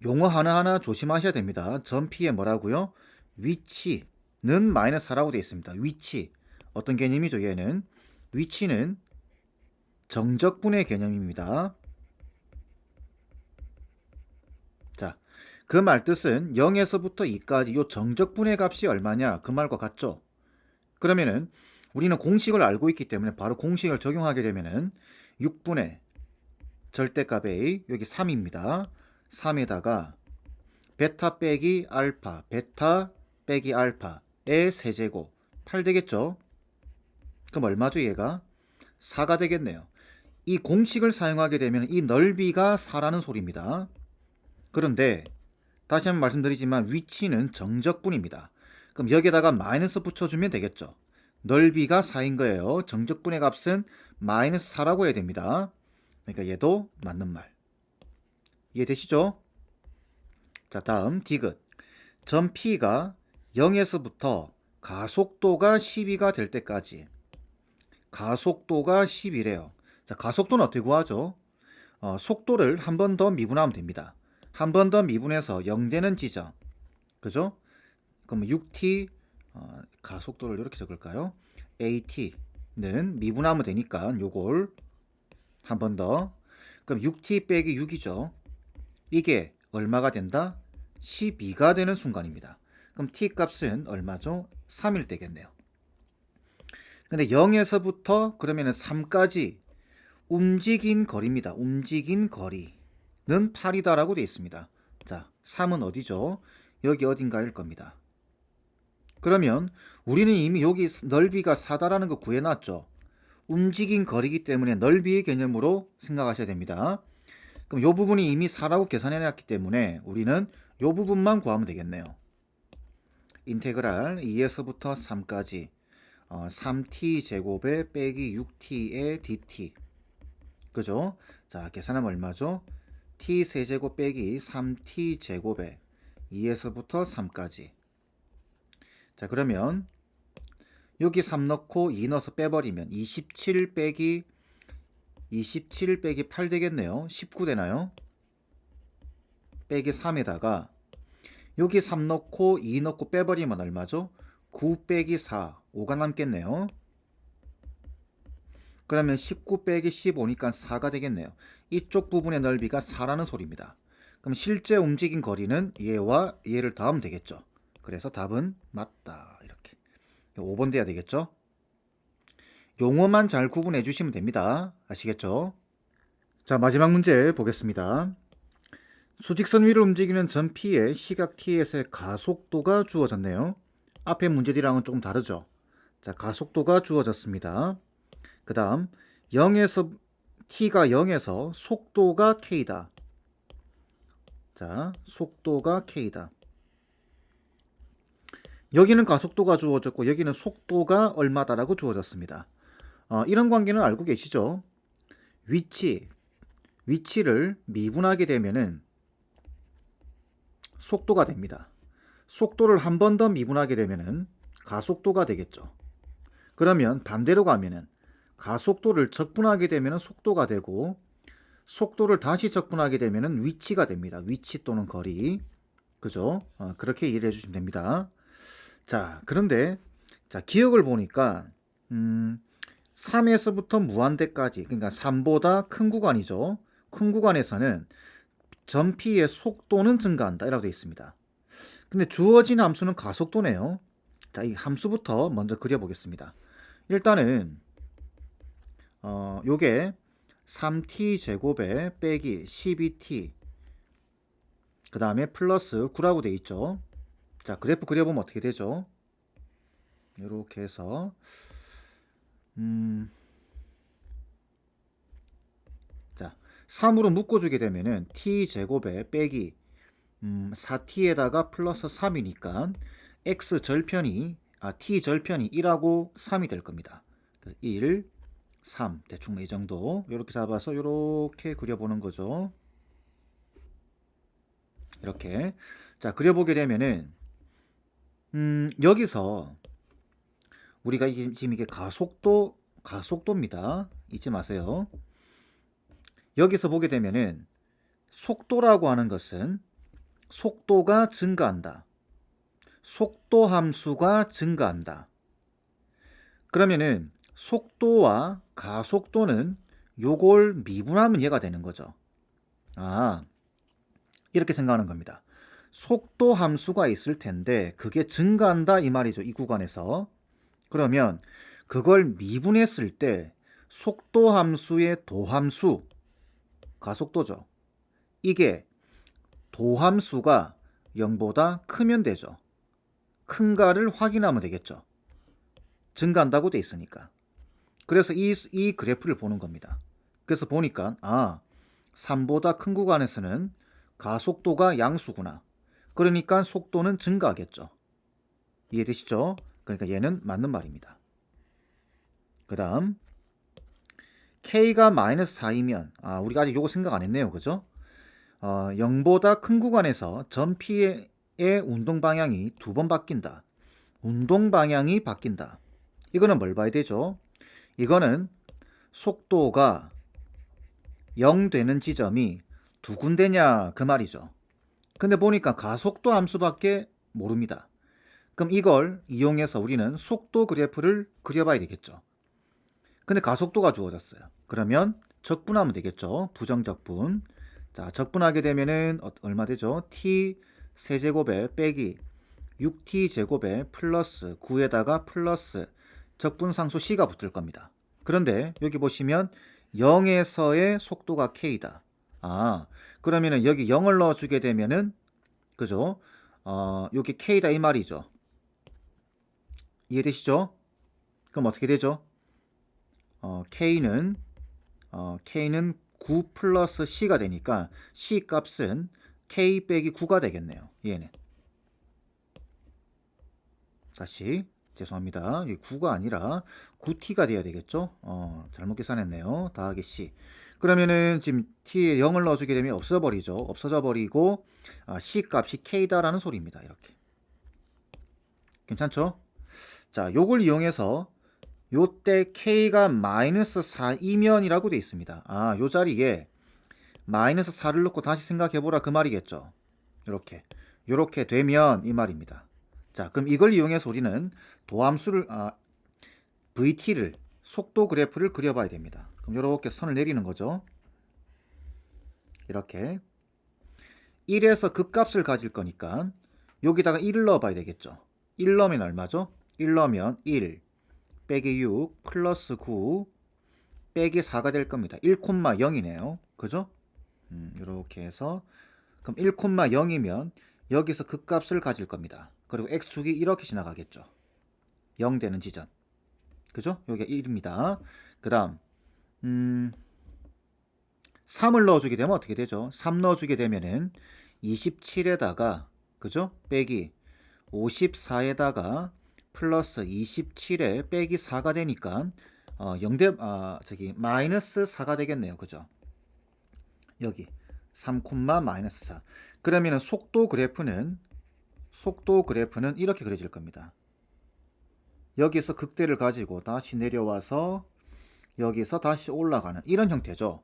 용어 하나하나 조심하셔야 됩니다. 점 P의 뭐라고요? 위치는 마이너스 4라고 되어 있습니다. 위치, 어떤 개념이죠? 얘는 위치는 정적분의 개념입니다. 자, 그 말 뜻은 0에서부터 2까지 요 정적분의 값이 얼마냐? 그 말과 같죠? 그러면은 우리는 공식을 알고 있기 때문에 바로 공식을 적용하게 되면은 6분의 절대값의 여기 3입니다. 3에다가 베타 빼기 알파, 베타 빼기 알파의 세제곱 8 되겠죠? 그럼 얼마죠 얘가? 4가 되겠네요. 이 공식을 사용하게 되면 이 넓이가 4라는 소리입니다. 그런데 다시 한번 말씀드리지만 위치는 정적분입니다. 그럼 여기에다가 마이너스 붙여주면 되겠죠. 넓이가 4인 거예요. 정적분의 값은 마이너스 4라고 해야 됩니다. 그러니까 얘도 맞는 말. 이해되시죠? 자, 다음 디귿. 점 P가 0에서부터 가속도가 12가 될 때까지. 가속도가 10이래요. 자, 가속도는 어떻게 구하죠? 속도를 한 번 더 미분하면 됩니다. 한 번 더 미분해서 0 되는 지점. 그죠? 그럼 6t 가속도를 이렇게 적을까요? at는 미분하면 되니까 요걸 한 번 더. 그럼 6t 빼기 6이죠. 이게 얼마가 된다? 12가 되는 순간입니다. 그럼 t 값은 얼마죠? 3일 되겠네요. 근데 0에서부터 그러면은 3까지 움직인 거리입니다. 움직인 거리는 8이다라고 되어 있습니다. 자, 3은 어디죠? 여기 어딘가일 겁니다. 그러면 우리는 이미 여기 넓이가 4다라는 거 구해놨죠. 움직인 거리이기 때문에 넓이의 개념으로 생각하셔야 됩니다. 그럼 이 부분이 이미 4라고 계산해놨기 때문에 우리는 이 부분만 구하면 되겠네요. 인테그랄 2에서부터 3까지 3t 제곱에 빼기 6t의 dt. 그죠? 자, 계산하면 얼마죠? t 세제곱 빼기 3t 제곱에 2에서부터 3까지. 자, 그러면 여기 3 넣고 2 넣어서 빼버리면 27 빼기 8 되겠네요. 19 되나요? 빼기 3에다가 여기 3 넣고 2 넣고 빼버리면 얼마죠? 9 빼기 4, 5가 남겠네요. 그러면 19 빼기 15니까 4가 되겠네요. 이쪽 부분의 넓이가 4라는 소리입니다. 그럼 실제 움직인 거리는 얘와 얘를 더하면 되겠죠. 그래서 답은 맞다. 이렇게 5번 돼야 되겠죠. 용어만 잘 구분해 주시면 됩니다. 아시겠죠? 자, 마지막 문제 보겠습니다. 수직선 위를 움직이는 점 P의 시각 T에서의 가속도가 주어졌네요. 앞에 문제들이랑은 조금 다르죠. 자, 가속도가 주어졌습니다. 그 다음 0에서 T가 0에서 속도가 K다. 자, 속도가 K다. 여기는 가속도가 주어졌고 여기는 속도가 얼마다라고 주어졌습니다. 이런 관계는 알고 계시죠? 위치를 미분하게 되면은 속도가 됩니다. 속도를 한 번 더 미분하게 되면은 가속도가 되겠죠. 그러면 반대로 가면은 가속도를 적분하게 되면은 속도가 되고 속도를 다시 적분하게 되면은 위치가 됩니다. 위치 또는 거리. 그죠? 그렇게 이해를 해주시면 됩니다. 자, 그런데 자, 기억을 보니까 3에서부터 무한대까지, 그러니까 3보다 큰 구간이죠. 큰 구간에서는 점 P의 속도는 증가한다 이라고 되어 있습니다. 근데 주어진 함수는 가속도네요. 자, 이 함수부터 먼저 그려보겠습니다. 일단은 요게 3t 제곱에 빼기 12t 그 다음에 플러스 9라고 되어 있죠. 자, 그래프 그려보면 어떻게 되죠? 이렇게 해서 자, 3으로 묶어주게 되면은 t제곱에 빼기 4t에다가 플러스 3이니까 t절편이 1하고 3이 될 겁니다. 1, 3 대충 이 정도 이렇게 잡아서 이렇게 그려보는 거죠. 이렇게 자, 그려보게 되면은 여기서 우리가 지금 이게 가속도입니다. 잊지 마세요. 여기서 보게 되면은 속도라고 하는 것은 속도가 증가한다. 속도 함수가 증가한다. 그러면은 속도와 가속도는 요걸 미분하면 얘가 되는 거죠. 이렇게 생각하는 겁니다. 속도 함수가 있을 텐데 그게 증가한다 이 말이죠. 이 구간에서. 그러면 그걸 미분했을 때 속도 함수의 도함수, 가속도죠. 이게 도함수가 0보다 크면 되죠. 큰가를 확인하면 되겠죠. 증가한다고 돼 있으니까. 그래서 이 그래프를 보는 겁니다. 그래서 보니까 3보다 큰 구간에서는 가속도가 양수구나. 그러니까 속도는 증가하겠죠. 이해되시죠? 그러니까 얘는 맞는 말입니다. 그 다음 K가 마이너스 4이면 우리가 아직 요거 생각 안 했네요. 그죠? 0보다 큰 구간에서 점 P의 운동 방향이 2번 바뀐다. 운동 방향이 바뀐다. 이거는 뭘 봐야 되죠? 이거는 속도가 0 되는 지점이 두 군데냐 그 말이죠. 근데 보니까 가속도 함수밖에 모릅니다. 그럼 이걸 이용해서 우리는 속도 그래프를 그려봐야 되겠죠. 근데 가속도가 주어졌어요. 그러면 적분하면 되겠죠. 부정적분. 자, 적분하게 되면은 얼마 되죠? t 세제곱에 빼기 6t 제곱에 플러스 9에다가 플러스 적분상수 c가 붙을 겁니다. 그런데 여기 보시면 0에서의 속도가 k다. 그러면은 여기 0을 넣어주게 되면은 그죠? 여기 k다 이 말이죠. 이해되시죠? 그럼 어떻게 되죠? K는 9 플러스 C가 되니까 C 값은 K 빼기 9가 되겠네요. 얘는. 다시 죄송합니다. 이게 9가 아니라 9T가 돼야 되겠죠? 잘못 계산했네요. 더하기 C. 그러면은 지금 T에 0을 넣어주게 되면 없어버리죠. 없어져 버리고 C 값이 K다라는 소리입니다. 이렇게. 괜찮죠? 자, 요걸 이용해서 요때 K가 마이너스 4이면이라고 돼 있습니다. 아, 요 자리에 마이너스 4를 넣고 다시 생각해보라 그 말이겠죠. 요렇게 되면 이 말입니다. 자, 그럼 이걸 이용해서 우리는 도함수를 VT를 속도 그래프를 그려봐야 됩니다. 그럼 요렇게 선을 내리는 거죠. 이렇게 1에서 극값을 가질 거니까 여기다가 1을 넣어봐야 되겠죠. 1 넣으면 얼마죠? 1 넣으면 1 빼기 6 플러스 9 빼기 4가 될 겁니다. 1,0이네요. 그죠? 이렇게 해서 그럼 1,0이면 여기서 극값을 가질 겁니다. 그리고 x축이 이렇게 지나가겠죠. 0 되는 지점. 그죠? 여기가 1입니다. 그 다음 3을 넣어주게 되면 어떻게 되죠? 3 넣어주게 되면은 27에다가 그죠? 빼기 54에다가 플러스 27에 빼기 4가 되니까 마이너스 4가 되겠네요. 그죠? 여기 3, 마이너스 4. 그러면은 속도 그래프는 이렇게 그려질 겁니다. 여기서 극대를 가지고 다시 내려와서 여기서 다시 올라가는 이런 형태죠.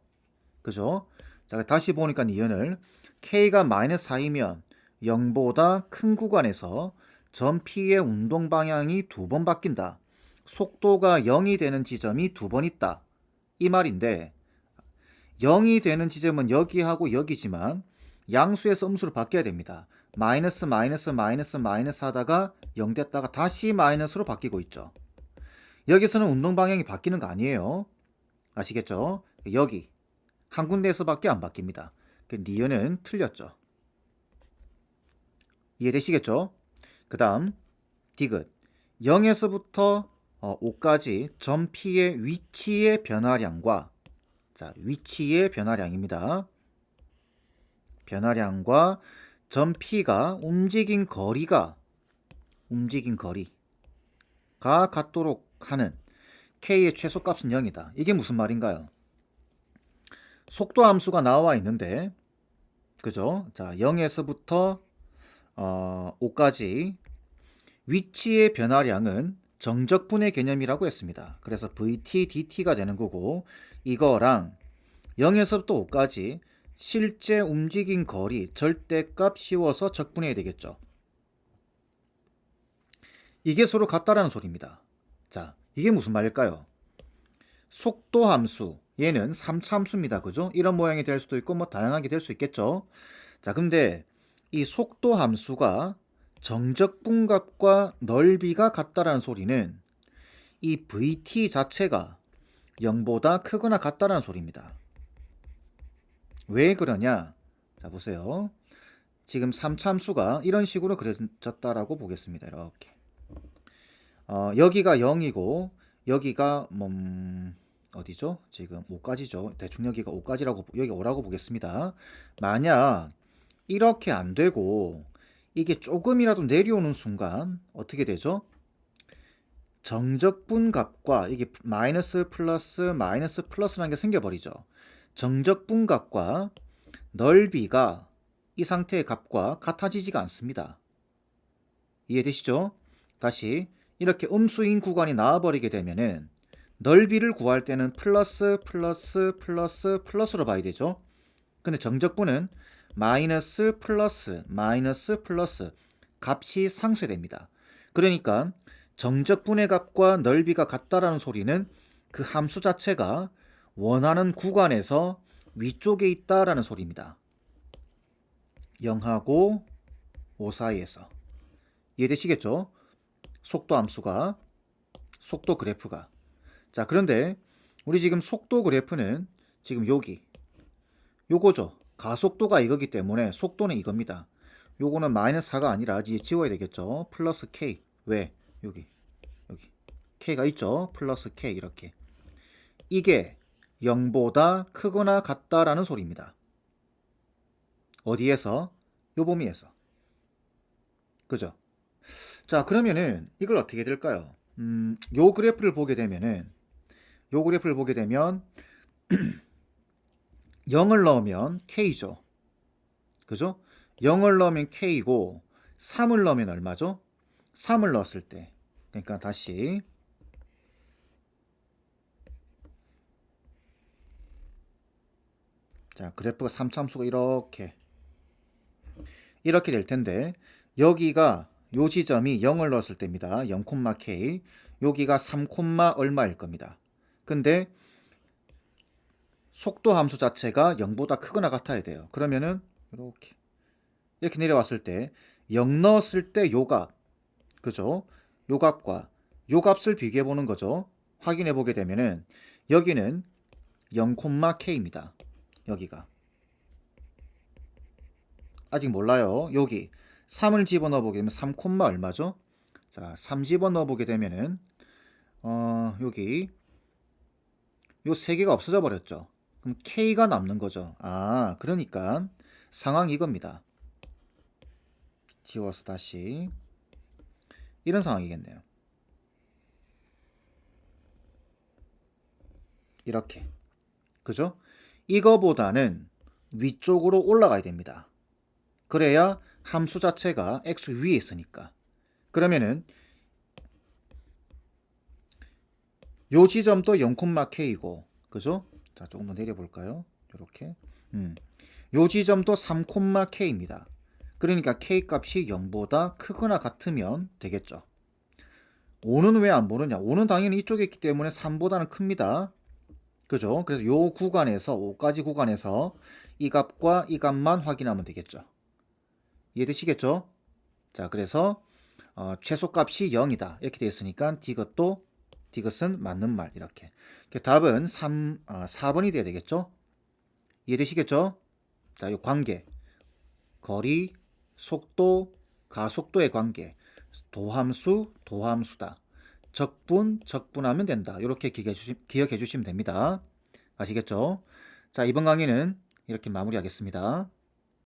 그죠? 자, 다시 보니까 니은을 K가 마이너스 4이면 0보다 큰 구간에서 점 P의 운동 방향이 2번 바뀐다. 속도가 0이 되는 지점이 2번 있다. 이 말인데 0이 되는 지점은 여기하고 여기지만 양수에서 음수로 바뀌어야 됩니다. 마이너스 하다가 0 됐다가 다시 마이너스로 바뀌고 있죠. 여기서는 운동 방향이 바뀌는 거 아니에요. 아시겠죠? 여기 한 군데에서밖에 안 바뀝니다. 그 니은은 틀렸죠. 이해되시겠죠? 그 다음 디귿 0에서부터 5까지 점 P의 위치의 변화량과 위치의 변화량입니다. 변화량과 점 P가 움직인 거리가 같도록 하는 K의 최소값은 0이다. 이게 무슨 말인가요? 속도 함수가 나와 있는데 그죠? 자, 0에서부터 5까지 위치의 변화량은 정적분의 개념이라고 했습니다. 그래서 VT, DT가 되는 거고 이거랑 0에서부터 5까지 실제 움직인 거리 절대값 씌워서 적분해야 되겠죠. 이게 서로 같다라는 소리입니다. 자, 이게 무슨 말일까요? 속도 함수 얘는 3차 함수입니다. 그죠? 이런 모양이 될 수도 있고 뭐 다양하게 될 수 있겠죠. 자, 근데 이 속도 함수가 정적분값과 넓이가 같다라는 소리는 이 VT 자체가 0보다 크거나 같다라는 소리입니다. 왜 그러냐? 자, 보세요. 지금 3차 함수가 이런 식으로 그려졌다라고 보겠습니다. 이렇게. 여기가 0이고 여기가 어디죠? 지금 5까지죠. 대충 여기가 5까지라고 여기 5라고 보겠습니다. 만약 이렇게 안 되고 이게 조금이라도 내려오는 순간 어떻게 되죠? 정적분 값과 이게 마이너스 플러스라는 게 생겨버리죠. 정적분 값과 넓이가 이 상태의 값과 같아지지가 않습니다. 이해되시죠? 다시 이렇게 음수인 구간이 나와버리게 되면은 넓이를 구할 때는 플러스로 봐야 되죠. 근데 정적분은 마이너스 플러스 값이 상쇄됩니다. 그러니까 정적분의 값과 넓이가 같다라는 소리는 그 함수 자체가 원하는 구간에서 위쪽에 있다라는 소리입니다. 0하고 5 사이에서. 이해되시겠죠? 속도 함수가, 속도 그래프가. 자, 그런데 우리 지금 속도 그래프는 지금 요거죠. 가속도가 이거기 때문에 속도는 이겁니다. 요거는 마이너스 4가 아니라 지워야 되겠죠. 플러스 K. 왜? 여기 K가 있죠. 플러스 K 이렇게. 이게 0보다 크거나 같다라는 소리입니다. 어디에서? 요 범위에서. 그죠? 자, 그러면은 이걸 어떻게 될까요? 요 그래프를 보게 되면 0을 넣으면 K죠. 그죠? 0을 넣으면 K고 3을 넣으면 얼마죠? 3을 넣었을 때 그러니까 다시 자, 그래프가 3참수가 이렇게 될 텐데 여기가 요 지점이 0을 넣었을 때입니다. 0,k. 여기가 3, 얼마일 겁니다. 근데 속도 함수 자체가 0보다 크거나 같아야 돼요. 그러면은 이렇게 내려왔을 때 0 넣었을 때 요 값, 그죠? 요 값과 요 값을 비교해 보는 거죠. 확인해 보게 되면은 여기는 0,k입니다. 여기가 아직 몰라요. 여기 3을 집어넣어 보게 되면 3, 얼마죠? 자, 3 집어넣어 보게 되면은 여기 요 세 개가 없어져 버렸죠. 그럼 k가 남는 거죠. 아, 그러니까 상황이 이겁니다. 지워서 다시 이런 상황이겠네요. 이렇게. 그죠? 이거보다는 위쪽으로 올라가야 됩니다. 그래야 함수 자체가 x 위에 있으니까. 그러면은 요 지점도 0,k이고, 그죠? 자, 조금 더 내려볼까요? 이렇게. 요 지점도 3,k입니다. 그러니까 k 값이 0보다 크거나 같으면 되겠죠. 5는 왜 안 보느냐? 5는 당연히 이쪽에 있기 때문에 3보다는 큽니다. 그죠? 그래서 요 구간에서 5까지 구간에서 이 값과 이 값만 확인하면 되겠죠. 이해되시겠죠? 자, 그래서 최소값이 0이다 이렇게 되어 있으니까 디귿은 맞는 말 이렇게. 답은 4번이 돼야 되겠죠? 이해되시겠죠? 자, 이 관계 거리, 속도, 가속도의 관계 도함수다. 적분하면 된다. 이렇게 기억해 주시면 됩니다. 아시겠죠? 자, 이번 강의는 이렇게 마무리하겠습니다.